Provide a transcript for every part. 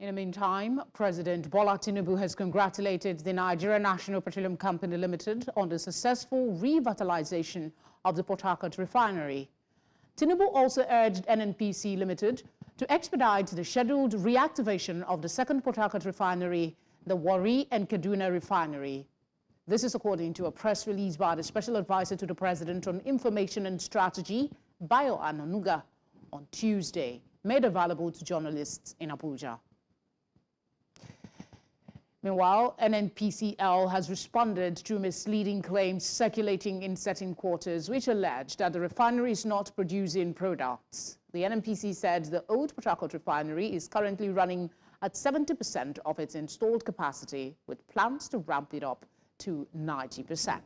In the meantime, President Bola Tinubu has congratulated the Nigerian National Petroleum Company Limited on the successful revitalisation of the Port Harcourt Refinery. Tinubu also urged NNPCL Limited to expedite the scheduled reactivation of the second Port Harcourt Refinery, the Warri and Kaduna Refinery. This is according to a press release by the Special Advisor to the President on Information and Strategy, Bayo Anonuga, on Tuesday, made available to journalists in Abuja. Meanwhile, NNPCL has responded to misleading claims circulating in certain quarters, which allege that the refinery is not producing products. The NNPC said the Old Port Harcourt Refinery is currently running at 70% of its installed capacity, with plans to ramp it up to 90%.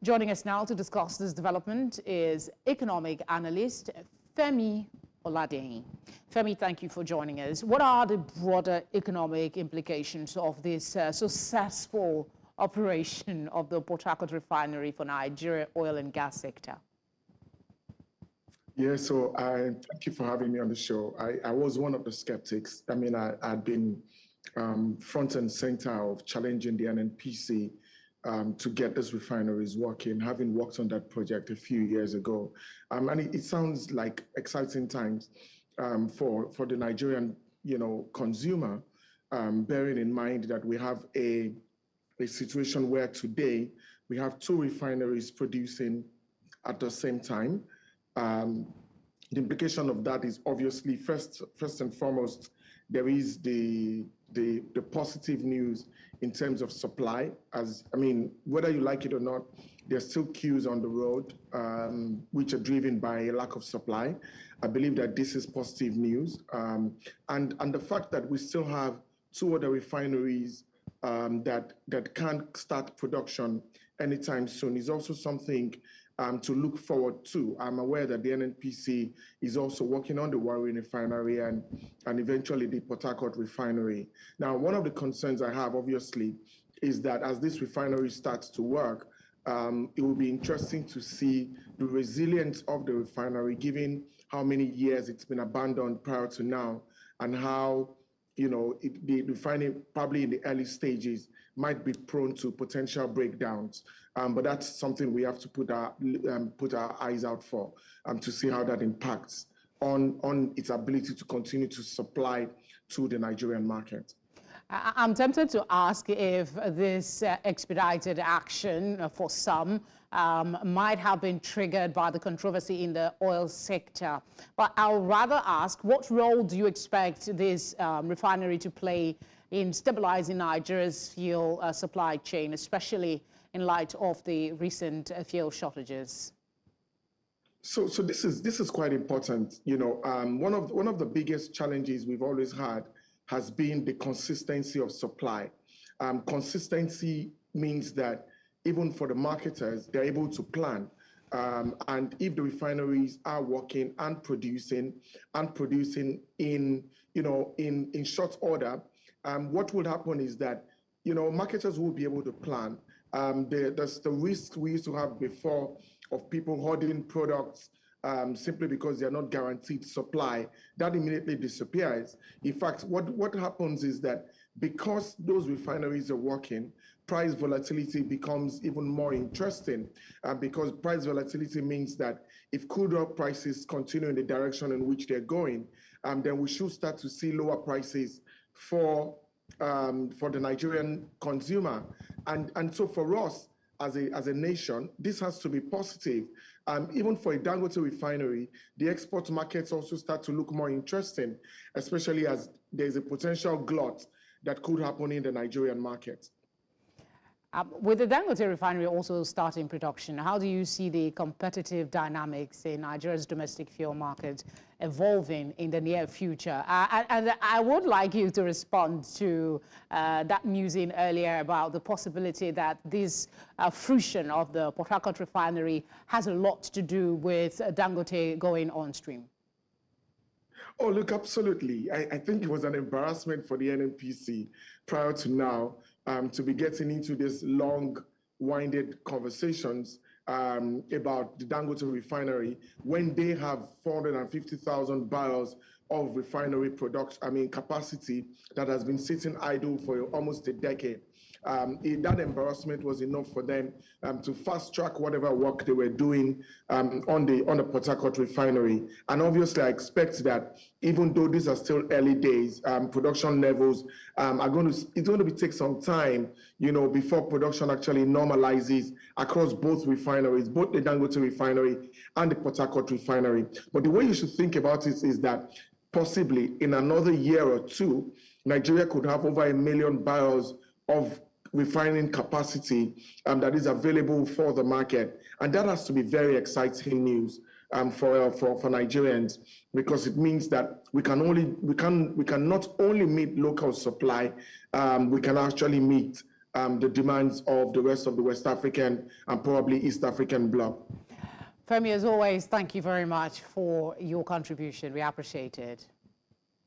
Joining us now to discuss this development is economic analyst Femi Oladehin. Femi, thank you for joining us. What are the broader economic implications of this successful operation of the Port Harcourt Refinery for Nigeria oil and gas sector? Yeah, so thank you for having me on the show. I was one of the skeptics. I mean, I'd been front and center of challenging the NNPC to get these refineries working, having worked on that project a few years ago. And it sounds like exciting times for the Nigerian, consumer, bearing in mind that we have a situation where today we have two refineries producing at the same time. The implication of that is obviously first and foremost, there is the positive news in terms of supply. Whether you like it or not, there's still queues on the road, which are driven by a lack of supply. I believe that this is positive news. And the fact that we still have two other refineries that can't start production anytime soon is also something to look forward to. I'm aware that the NNPC is also working on the Warri Refinery and eventually the Port Harcourt Refinery. Now, one of the concerns I have, obviously, is that as this refinery starts to work, it will be interesting to see the resilience of the refinery, given how many years it's been abandoned prior to now, and how the refining probably in the early stages might be prone to potential breakdowns. But that's something we have to put our eyes out for to see how that impacts on its ability to continue to supply to the Nigerian market. I'm tempted to ask if this expedited action for some might have been triggered by the controversy in the oil sector. But I'll rather ask, what role do you expect this refinery to play in stabilizing Nigeria's fuel supply chain, especially in light of the recent fuel shortages? So this is quite important. One of the biggest challenges we've always had has been the consistency of supply. Consistency means that even for the marketers, they're able to plan. And if the refineries are working and producing in short order, what will happen is that marketers will be able to plan. There's the risk we used to have before of people hoarding products simply because they're not guaranteed supply. That immediately disappears. In fact, what happens is that because those refineries are working, price volatility becomes even more interesting, because price volatility means that if crude oil prices continue in the direction in which they're going, then we should start to see lower prices for the Nigerian consumer. And so for us as a nation, this has to be positive. Even for a Dangote refinery, the export markets also start to look more interesting, especially as there's a potential glut that could happen in the Nigerian market. With the Dangote Refinery also starting production, how do you see the competitive dynamics in Nigeria's domestic fuel market evolving in the near future? And I would like you to respond to that news in earlier about the possibility that this fruition of the Port Harcourt Refinery has a lot to do with Dangote going on stream. Oh, look, absolutely. I think it was an embarrassment for the NNPC prior to now to be getting into this long-winded conversations about the Dangote Refinery when they have 450,000 barrels of refinery production, capacity that has been sitting idle for almost a decade. That embarrassment was enough for them to fast track whatever work they were doing on the Port Harcourt Refinery. And obviously, I expect that even though these are still early days, production levels it's going to take some time, before production actually normalizes across both refineries, both the Dangote Refinery and the Port Harcourt Refinery. But the way you should think about it is that possibly in another year or two, Nigeria could have over 1 million barrels of refining capacity that is available for the market. And that has to be very exciting news for Nigerians, because it means that we can not only meet local supply, we can actually meet the demands of the rest of the West African and probably East African bloc. Femi, as always, thank you very much for your contribution. We appreciate it.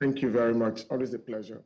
Thank you very much. Always a pleasure.